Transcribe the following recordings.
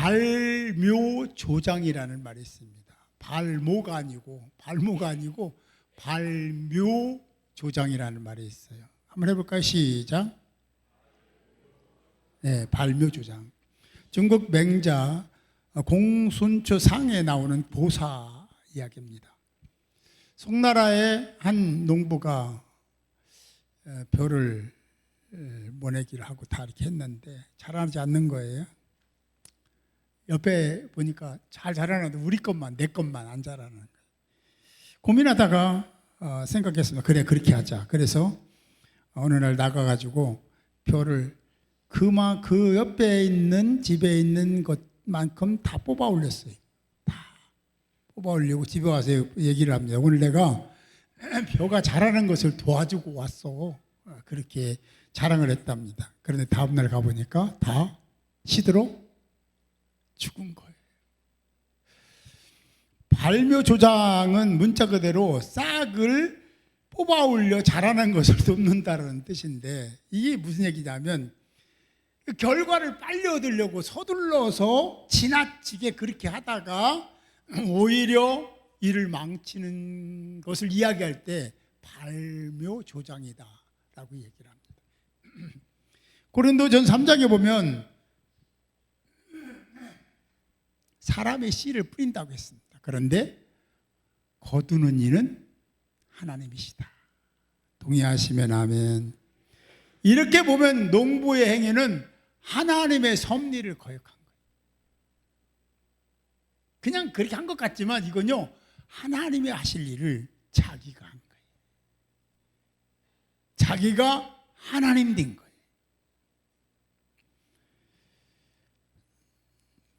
발묘조장이라는 말이 있습니다. 발모가 아니고 발묘조장이라는 말이 있어요. 한번 해볼까요? 시작. 네, 발묘조장. 중국 맹자 공순추상에 나오는 보사 이야기입니다. 송나라의 한 농부가 벼를 모내기를 하고 다 이렇게 했는데 자라지 않는 거예요. 옆에 보니까 잘 자라는데 우리 것만, 내 것만 안 자라는 거예요. 고민하다가 생각했습니다. 그래, 그렇게 하자. 그래서 어느 날 나가가지고 벼를 그 옆에 있는 집에 있는 것만큼 다 뽑아 올렸어요. 다 뽑아 올리고 집에 와서 얘기를 합니다. 오늘 내가 벼가 자라는 것을 도와주고 왔어. 그렇게 자랑을 했답니다. 그런데 다음날 가보니까 다 시들어 죽은 거예요. 발묘조장은 문자 그대로 싹을 뽑아 올려 자라는 것을 돕는다는 뜻인데, 이게 무슨 얘기냐면 결과를 빨리 얻으려고 서둘러서 지나치게 그렇게 하다가 오히려 일을 망치는 것을 이야기할 때 발묘조장이다 라고 얘기를 합니다. 고린도전 3장에 보면 사람의 씨를 뿌린다고 했습니다. 그런데 거두는 이는 하나님이시다. 동의하시면 아멘. 이렇게 보면 농부의 행위는 하나님의 섭리를 거역한 거예요. 그냥 그렇게 한 것 같지만 이건요, 하나님이 하실 일을 자기가 한 거예요. 자기가 하나님 된 거예요.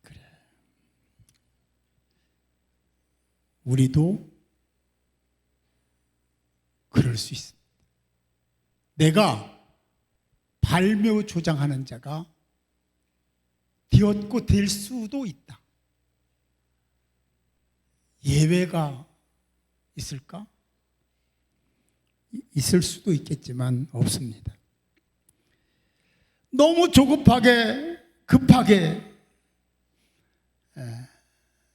그래. 우리도 그럴 수 있습니다. 내가 발묘조장하는 자가 되었고 될 수도 있다. 예외가 있을까? 있을 수도 있겠지만 없습니다. 너무 조급하게 급하게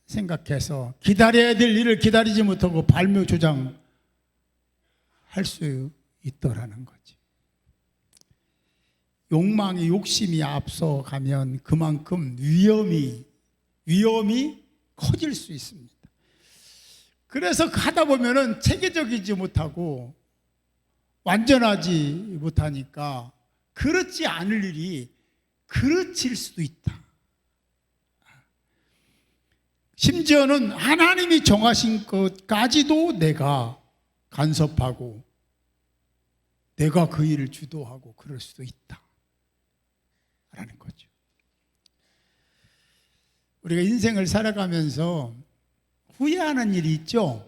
생각해서 기다려야 될 일을 기다리지 못하고 발묘조장 할 수 있더라는 거지. 욕망이, 욕심이 앞서가면 그만큼 위험이 커질 수 있습니다. 그래서 하다 보면은 체계적이지 못하고 완전하지 못하니까 그렇지 않을 일이 그르칠 수도 있다. 심지어는 하나님이 정하신 것까지도 내가 간섭하고 내가 그 일을 주도하고 그럴 수도 있다 라는 거죠. 우리가 인생을 살아가면서 후회하는 일이 있죠.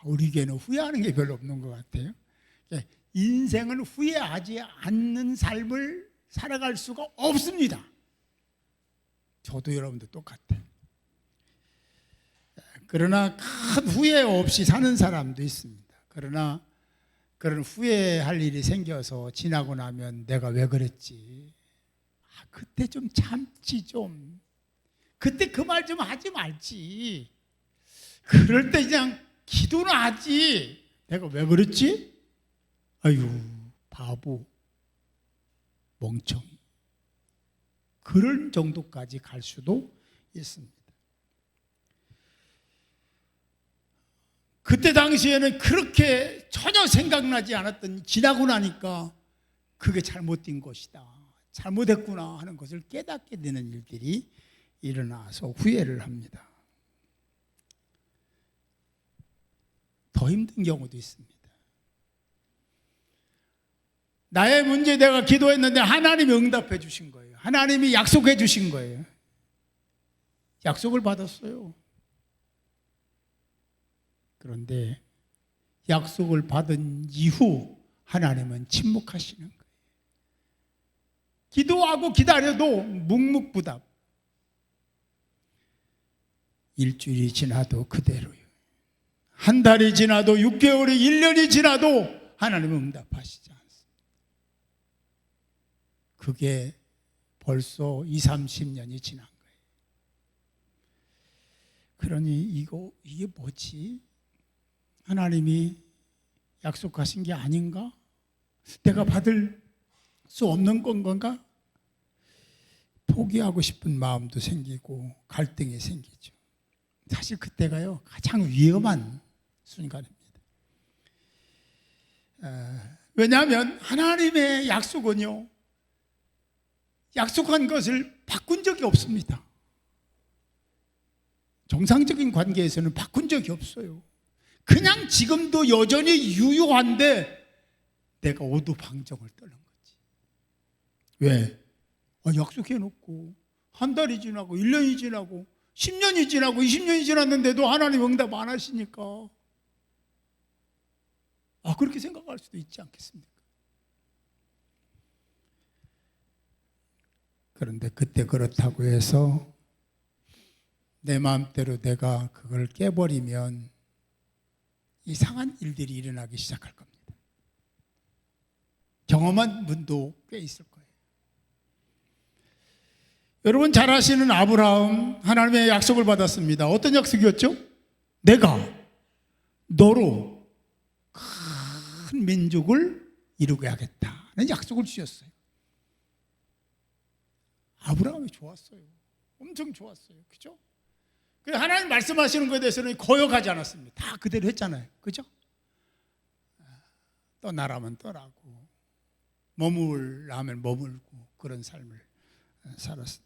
우리에게는 후회하는 게 별로 없는 것 같아요. 인생은 후회하지 않는 삶을 살아갈 수가 없습니다. 저도 여러분도 똑같아요. 그러나 큰 후회 없이 사는 사람도 있습니다. 그러나 그런 후회할 일이 생겨서 지나고 나면 내가 왜 그랬지? 그때 좀 참지 좀. 그때 그 말 좀 하지 말지. 그럴 때 그냥 기도는 하지. 내가 왜 그랬지? 아유, 바보, 멍청이. 그런 정도까지 갈 수도 있습니다. 그때 당시에는 그렇게 전혀 생각나지 않았던, 지나고 나니까 그게 잘못된 것이다, 잘못했구나 하는 것을 깨닫게 되는 일들이 일어나서 후회를 합니다. 더 힘든 경우도 있습니다. 나의 문제 내가 기도했는데 하나님이 응답해 주신 거예요. 하나님이 약속해 주신 거예요. 약속을 받았어요. 그런데 약속을 받은 이후 하나님은 침묵하시는 거예요. 기도하고 기다려도 묵묵부답. 일주일이 지나도 그대로요. 한 달이 지나도 6개월이 1년이 지나도 하나님은 응답하시지 않습니다. 그게 벌써 20, 30년이 지난 거예요. 그러니 이게 뭐지? 하나님이 약속하신 게 아닌가? 내가 받을 수 없는 건가? 포기하고 싶은 마음도 생기고 갈등이 생기죠. 사실 그때가요 가장 위험한 순간입니다. 왜냐하면 하나님의 약속은요 약속한 것을 바꾼 적이 없습니다. 정상적인 관계에서는 바꾼 적이 없어요. 그냥 지금도 여전히 유효한데 내가 오두방정을 떠는 거지. 왜? 약속해놓고 한 달이 지나고 1년이 지나고 10년이 지나고 20년이 지났는데도 하나님 응답 안 하시니까 그렇게 생각할 수도 있지 않겠습니까? 그런데 그때 그렇다고 해서 내 마음대로 내가 그걸 깨버리면 이상한 일들이 일어나기 시작할 겁니다. 경험한 분도 꽤 있을 거예요. 여러분 잘 아시는 아브라함, 하나님의 약속을 받았습니다. 어떤 약속이었죠? 내가 너로 큰 민족을 이루게 하겠다는 약속을 주셨어요. 아브라함이 좋았어요. 엄청 좋았어요. 그죠? 그래서 하나님 말씀하시는 것에 대해서는 거역하지 않았습니다. 다 그대로 했잖아요. 그죠? 떠나라면 떠나고 머물라면 머물고 그런 삶을 살았습니다.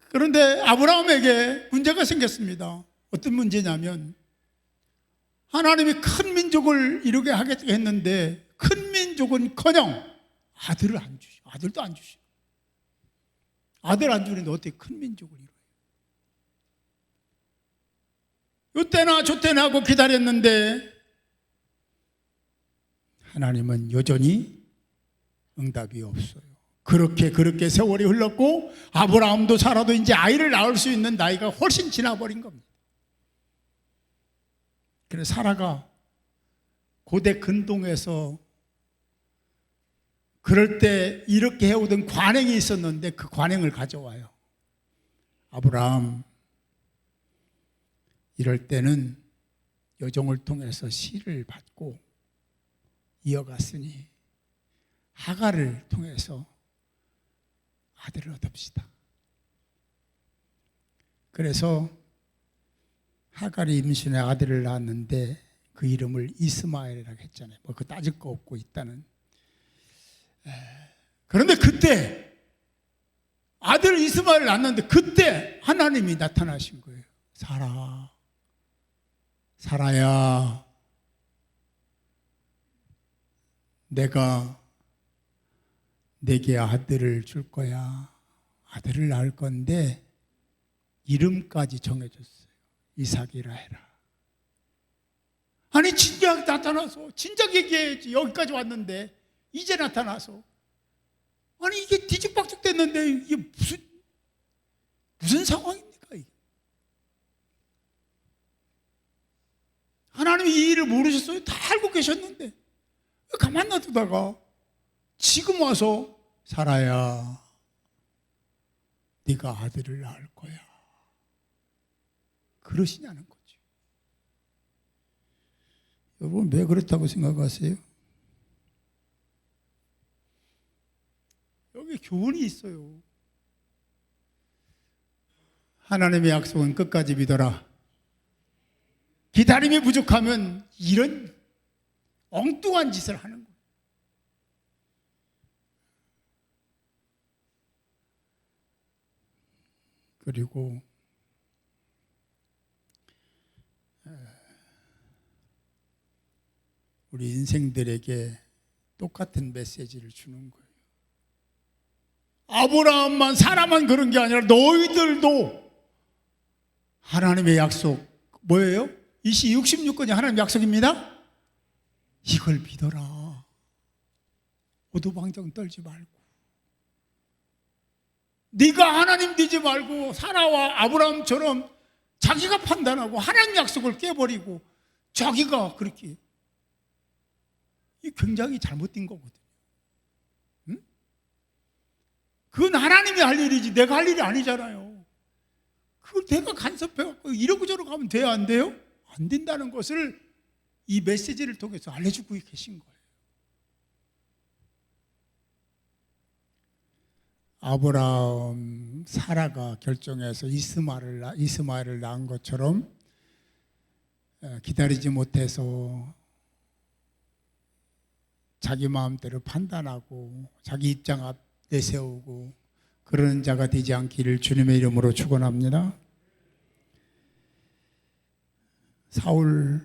그런데 아브라함에게 문제가 생겼습니다. 어떤 문제냐면 하나님이 큰 민족을 이루게 하겠다 했는데 큰 민족은커녕 아들을 안 주시고 아들도 안 주시고 아들 안 주는데 어떻게 큰 민족을 이루어요? 요때나 저때나 하고 기다렸는데 하나님은 여전히 응답이 없어요. 그렇게 세월이 흘렀고 아브라함도 살아도 이제 아이를 낳을 수 있는 나이가 훨씬 지나버린 겁니다. 그래서 사라가 고대 근동에서 그럴 때 이렇게 해오던 관행이 있었는데 그 관행을 가져와요. 아브라함, 이럴 때는 여종을 통해서 씨를 받고 이어갔으니 하갈을 통해서 아들을 얻읍시다. 그래서 하갈이 임신해 아들을 낳았는데 그 이름을 이스마엘이라고 했잖아요. 그 따질 거 없고 있다는. 그런데 그때 아들 이스마엘을 낳았는데 그때 하나님이 나타나신 거예요. 사라야, 내가 내게 아들을 줄 거야. 아들을 낳을 건데 이름까지 정해줬어요. 이삭이라 해라. 아니 진작 나타나서 진작 얘기해야지. 여기까지 왔는데 이제 나타나서 아니 이게 뒤죽박죽 됐는데 이게 무슨 상황입니까 이게? 하나님이 이 일을 모르셨어요? 다 알고 계셨는데 왜 가만 놔두다가 지금 와서 사라야 네가 아들을 낳을 거야 그러시냐는 거죠. 여러분 왜 그렇다고 생각하세요? 여기 교훈이 있어요. 하나님의 약속은 끝까지 믿어라. 기다림이 부족하면 이런 엉뚱한 짓을 하는 거예요. 그리고 우리 인생들에게 똑같은 메시지를 주는 거예요. 아브라함만 사라만 그런 게 아니라 너희들도 하나님의 약속 뭐예요? 이시 66권이 하나님의 약속입니다. 이걸 믿어라. 오두방정 떨지 말고 네가 하나님 믿지 말고 사라와 아브라함처럼 자기가 판단하고 하나님 약속을 깨버리고 자기가 그렇게 이 굉장히 잘못된 거거든요. 그건 하나님이 할 일이지 내가 할 일이 아니잖아요. 그걸 내가 간섭해갖고 이러고 저러고 하면 돼요, 안 돼요? 안 된다는 것을 이 메시지를 통해서 알려주고 계신 거예요. 아브라함, 사라가 결정해서 이스마엘을 낳은 것처럼 기다리지 못해서 자기 마음대로 판단하고 자기 입장 앞 내세우고 그러는 자가 되지 않기를 주님의 이름으로 축원합니다. 사울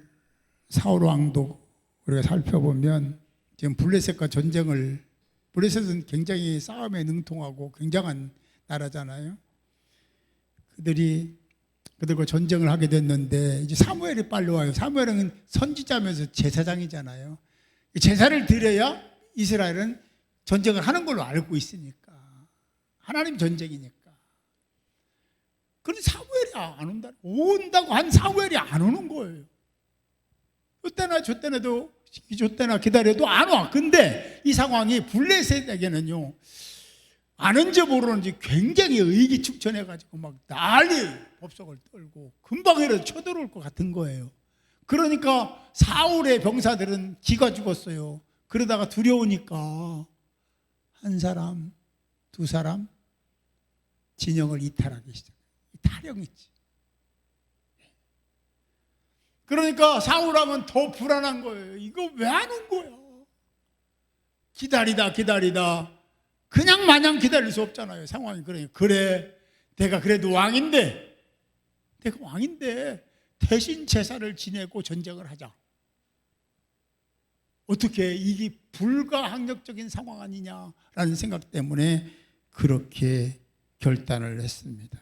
왕도 우리가 살펴보면 지금 블레셋과 전쟁을, 블레셋은 굉장히 싸움에 능통하고 굉장한 나라잖아요. 그들과 전쟁을 하게 됐는데 이제 사무엘이 빨리 와요. 사무엘은 선지자면서 제사장이잖아요. 제사를 드려야 이스라엘은 전쟁을 하는 걸로 알고 있으니까, 하나님 전쟁이니까. 그런데 사무엘이 안 온다고 한 사무엘이 안 오는 거예요. 이때나 저때나 기다려도 안 와. 근데 이 상황이 블레셋에게는요, 아는지 모르는지 굉장히 의기축천해가지고 막 난리 법석을 떨고 금방이라도 쳐들어올 것 같은 거예요. 그러니까 사울의 병사들은 기가 죽었어요. 그러다가 두려우니까 한 사람, 두 사람 진영을 이탈하기 시작해요. 타령이지. 그러니까 사울왕은 더 불안한 거예요. 이거 왜 안 온 거야? 기다리다 그냥 마냥 기다릴 수 없잖아요. 상황이. 그래 내가 그래도 왕인데 대신 제사를 지내고 전쟁을 하자. 어떻게 이게 불가항력적인 상황 아니냐라는 생각 때문에 그렇게 결단을 했습니다.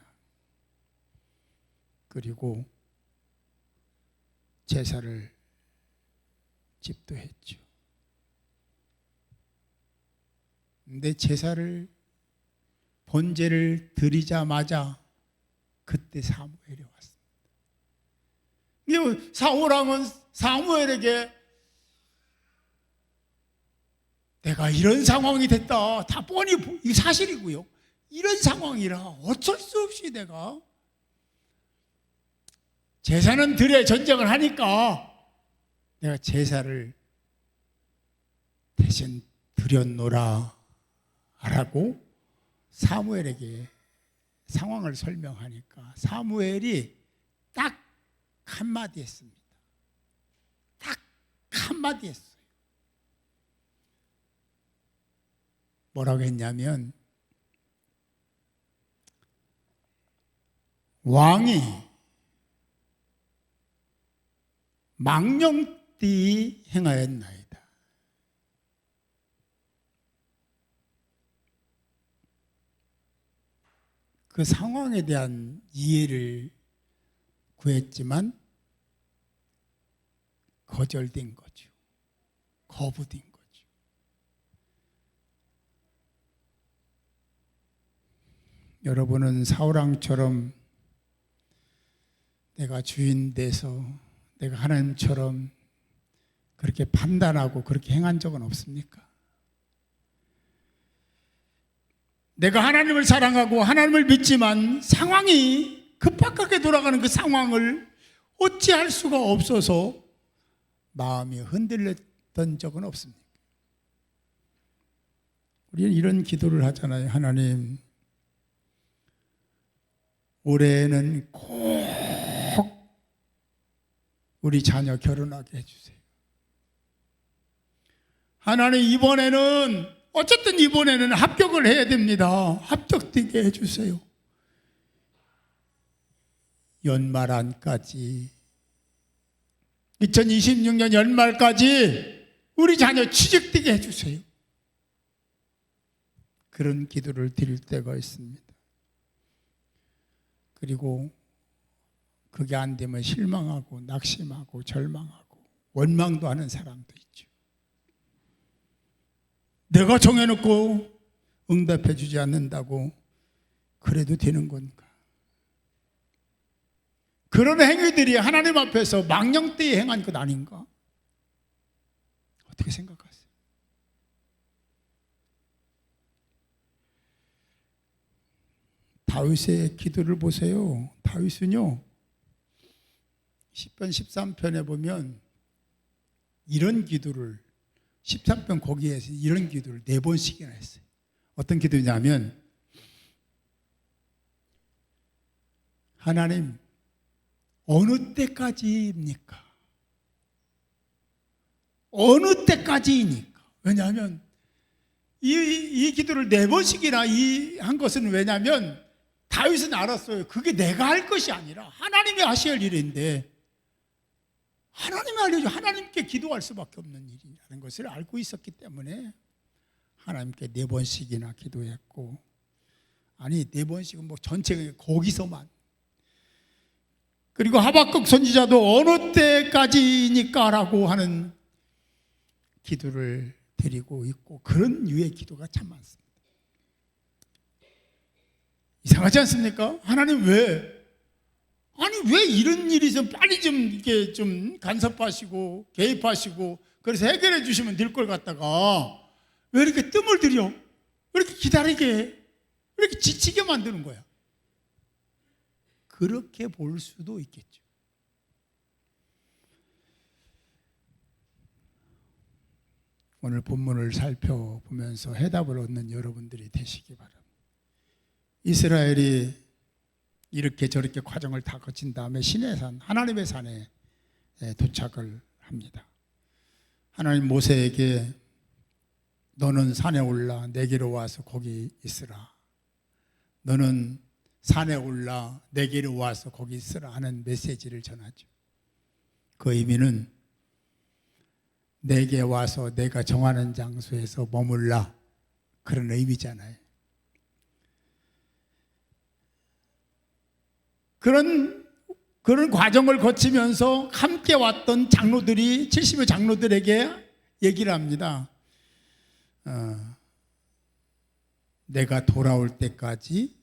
그리고 제사를 집도했죠. 근데 제사를 번제를 드리자마자 그때 사무엘이 왔습니다. 사울왕은 사무엘에게 내가 이런 상황이 됐다. 다 뻔히 이 사실이고요. 이런 상황이라 어쩔 수 없이 내가 제사는 드려 전쟁을 하니까 내가 제사를 대신 드렸노라 라고 사무엘에게 상황을 설명하니까 사무엘이 딱 한마디 했습니다. 딱 한마디 했어요. 뭐라고 했냐면, 왕이 망령되이 행하였나이다. 그 상황에 대한 이해를 구했지만 거절된 거죠. 거부된 거죠. 여러분은 사울왕처럼 내가 주인 돼서 내가 하나님처럼 그렇게 판단하고 그렇게 행한 적은 없습니까? 내가 하나님을 사랑하고 하나님을 믿지만 상황이 급박하게 돌아가는 그 상황을 어찌할 수가 없어서 마음이 흔들렸던 적은 없습니까? 우리는 이런 기도를 하잖아요. 하나님, 올해는 꼭 우리 자녀 결혼하게 해주세요. 하나님, 이번에는 합격을 해야 됩니다. 합격되게 해주세요. 연말 안까지, 2026년 연말까지 우리 자녀 취직되게 해주세요. 그런 기도를 드릴 때가 있습니다. 그리고 그게 안 되면 실망하고 낙심하고 절망하고 원망도 하는 사람도 있죠. 내가 정해놓고 응답해 주지 않는다고 그래도 되는 건가? 그런 행위들이 하나님 앞에서 망령되이 행한 것 아닌가? 어떻게 생각하세요? 다윗의 기도를 보세요. 다윗은요, 10편 13편에 보면 이런 기도를 13편 거기에서 이런 기도를 4번씩이나 했어요. 어떤 기도냐면, 하나님 어느 때까지입니까? 어느 때까지입니까? 왜냐하면 이 기도를 4번씩이나 한 것은 왜냐하면 다윗은 알았어요. 그게 내가 할 것이 아니라 하나님이 하셔야 할 일인데, 하나님이 알려줘, 하나님께 기도할 수밖에 없는 일이라는 것을 알고 있었기 때문에 하나님께 4번씩이나 기도했고, 아니 4번씩은 뭐 전체 거기서만. 그리고 하박국 선지자도 어느 때까지니까 라고 하는 기도를 드리고 있고, 그런 유의 기도가 참 많습니다. 이상하지 않습니까? 하나님 왜? 아니 왜 이런 일이 좀 빨리 좀 이렇게 좀 간섭하시고 개입하시고 그래서 해결해 주시면 될 걸 갖다가 왜 이렇게 뜸을 들여? 왜 이렇게 기다리게 해? 왜 이렇게 지치게 만드는 거야? 그렇게 볼 수도 있겠죠. 오늘 본문을 살펴보면서 해답을 얻는 여러분들이 되시기 바랍니다. 이스라엘이 이렇게 저렇게 과정을 다 거친 다음에 시내산, 하나님의 산에 도착을 합니다. 하나님 모세에게 너는 산에 올라 내게로 와서 거기 있으라. 너는 산에 올라 내게로 와서 거기 있으라 하는 메시지를 전하죠. 그 의미는 내게 와서 내가 정하는 장소에서 머물라, 그런 의미잖아요. 그런 과정을 거치면서 함께 왔던 장로들이 70여 장로들에게 얘기를 합니다. 내가 돌아올 때까지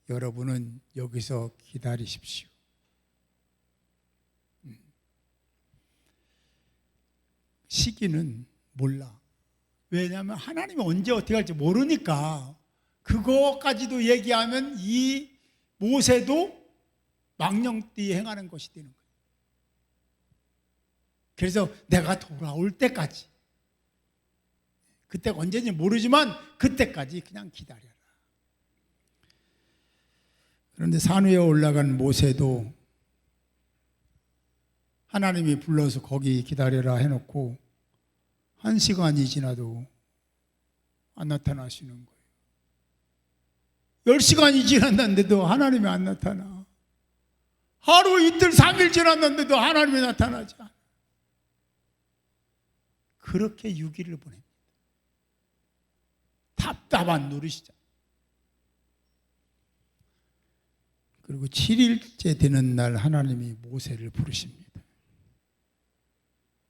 여러분은 여기서 기다리십시오. 시기는 몰라. 왜냐하면 하나님이 언제 어떻게 할지 모르니까. 그거까지도 얘기하면 이 모세도 망령되이 행하는 것이 되는 거예요. 그래서 내가 돌아올 때까지, 그때가 언제인지 모르지만 그때까지 그냥 기다려라. 그런데 산 위에 올라간 모세도 하나님이 불러서 거기 기다려라 해놓고 1시간이 지나도 안 나타나시는 거예요. 10시간이 지났는데도 하나님이 안 나타나. 하루, 이틀, 3일 지났는데도 하나님이 나타나지 않아. 그렇게 6일을 보냅니다. 답답한 노릇이죠. 그리고 7일째 되는 날 하나님이 모세를 부르십니다.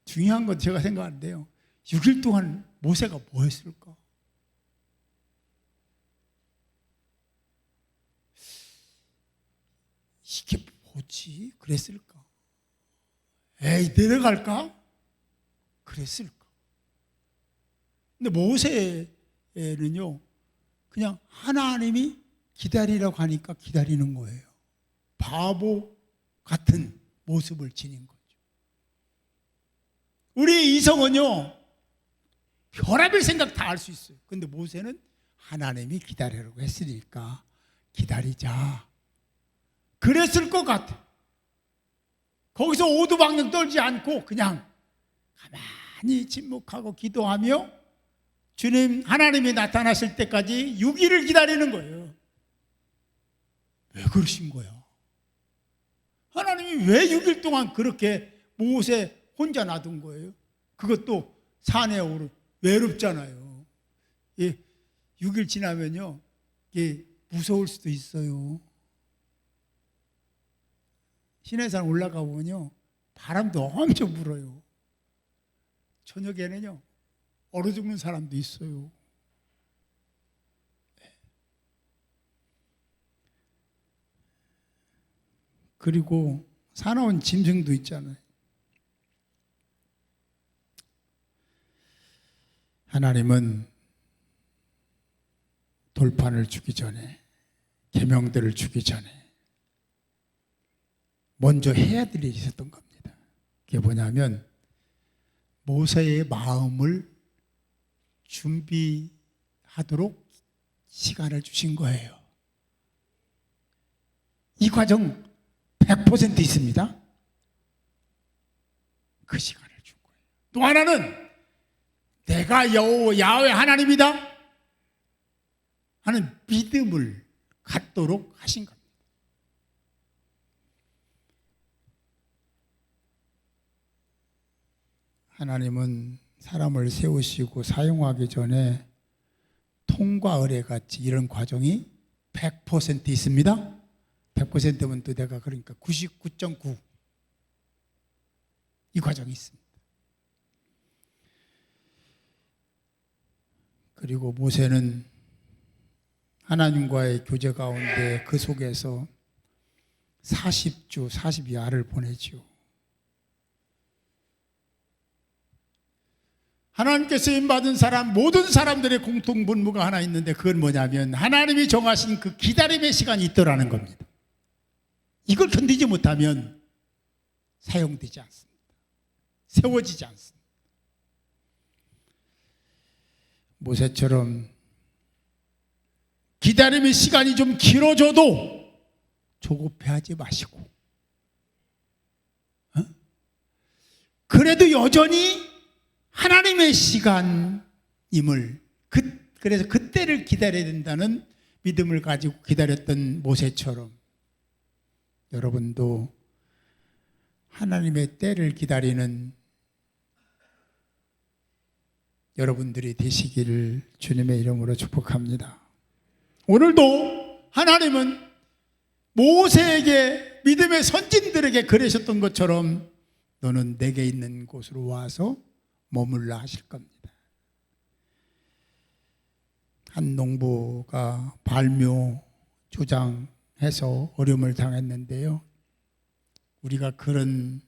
중요한 건 제가 생각하는데요, 6일 동안 모세가 뭐 했을까? 이게 뭐지? 그랬을까? 에이, 내려갈까? 그랬을까? 근데 모세는요, 그냥 하나님이 기다리라고 하니까 기다리는 거예요. 바보 같은 모습을 지닌 거죠. 우리 이성은요, 별의별 생각 다 할 수 있어요. 근데 모세는 하나님이 기다리라고 했으니까 기다리자, 그랬을 것 같아. 거기서 오두방정 떨지 않고 그냥 가만히 침묵하고 기도하며 주님, 하나님이 나타나실 때까지 6일을 기다리는 거예요. 왜 그러신 거야? 하나님이 왜 6일 동안 그렇게 모세 혼자 놔둔 거예요? 그것도 산에 오르 외롭잖아요. 6일 지나면요, 무서울 수도 있어요. 시내산 올라가 보면요, 바람도 엄청 불어요. 저녁에는요, 얼어 죽는 사람도 있어요. 그리고 사나운 짐승도 있잖아요. 하나님은 돌판을 주기 전에 계명들을 주기 전에 먼저 해야 될 일이 있었던 겁니다. 그게 뭐냐면 모세의 마음을 준비하도록 시간을 주신 거예요. 이 과정 100% 있습니다. 그 시간을 준 거예요. 또 하나는 내가 야훼 하나님이다 하는 믿음을 갖도록 하신 겁니다. 하나님은 사람을 세우시고 사용하기 전에 통과 의례 같이 이런 과정이 100% 있습니다. 100%면 또 내가 그러니까 99.9 이 과정이 있습니다. 그리고 모세는 하나님과의 교제 가운데 그 속에서 40주 40야를 보내죠. 하나님께 쓰임받은 사람 모든 사람들의 공통분모가 하나 있는데 그건 뭐냐면 하나님이 정하신 그 기다림의 시간이 있더라는 겁니다. 이걸 견디지 못하면 사용되지 않습니다. 세워지지 않습니다. 모세처럼 기다림의 시간이 좀 길어져도 조급해하지 마시고 그래도 여전히 하나님의 시간임을 그래서 그때를 기다려야 된다는 믿음을 가지고 기다렸던 모세처럼 여러분도 하나님의 때를 기다리는 여러분들이 되시기를 주님의 이름으로 축복합니다. 오늘도 하나님은 모세에게 믿음의 선진들에게 그러셨던 것처럼 너는 내게 있는 곳으로 와서 머물라 하실 겁니다. 한 농부가 발묘 조장해서 어려움을 당했는데요. 우리가 그런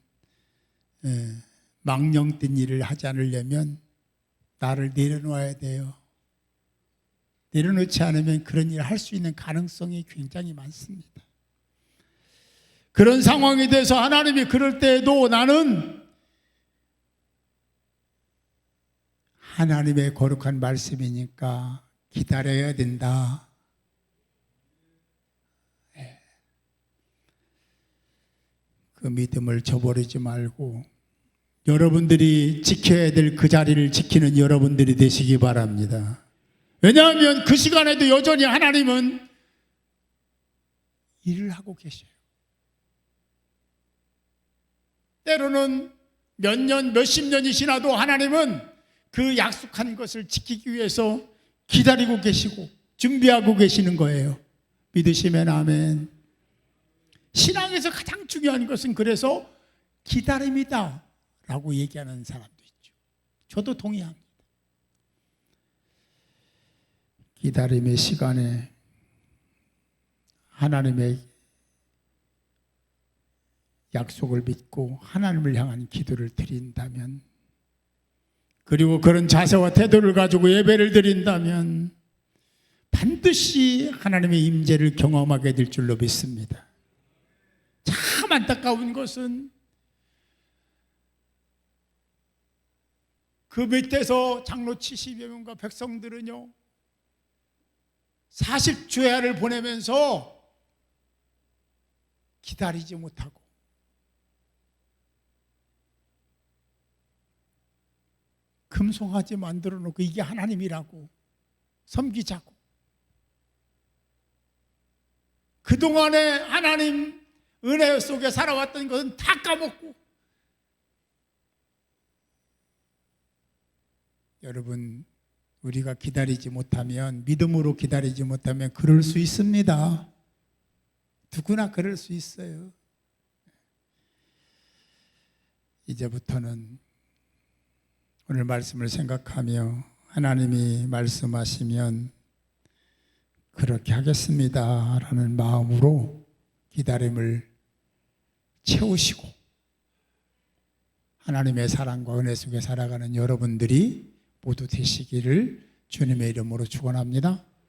망령된 일을 하지 않으려면 나를 내려놓아야 돼요. 내려놓지 않으면 그런 일을 할 수 있는 가능성이 굉장히 많습니다. 그런 상황이 돼서 하나님이 그럴 때에도 나는 하나님의 거룩한 말씀이니까 기다려야 된다. 그 믿음을 저버리지 말고 여러분들이 지켜야 될 그 자리를 지키는 여러분들이 되시기 바랍니다. 왜냐하면 그 시간에도 여전히 하나님은 일을 하고 계셔요. 때로는 몇 년, 몇십 년이 지나도 하나님은 그 약속한 것을 지키기 위해서 기다리고 계시고 준비하고 계시는 거예요. 믿으시면 아멘. 신앙에서 가장 중요한 것은 그래서 기다림이다 라고 얘기하는 사람도 있죠. 저도 동의합니다. 기다림의 시간에 하나님의 약속을 믿고 하나님을 향한 기도를 드린다면, 그리고 그런 자세와 태도를 가지고 예배를 드린다면 반드시 하나님의 임재를 경험하게 될 줄로 믿습니다. 참 안타까운 것은 그 밑에서 장로 70여 명과 백성들은요 40주야를 보내면서 기다리지 못하고 금송아지 만들어 놓고 이게 하나님이라고 섬기자고 그동안에 하나님 은혜 속에 살아왔던 것은 다 까먹고, 여러분 우리가 기다리지 못하면, 믿음으로 기다리지 못하면 그럴 수 있습니다. 누구나 그럴 수 있어요. 이제부터는 오늘 말씀을 생각하며 하나님이 말씀하시면 그렇게 하겠습니다 라는 마음으로 기다림을 채우시고 하나님의 사랑과 은혜 속에 살아가는 여러분들이 모두 되시기를 주님의 이름으로 축원합니다.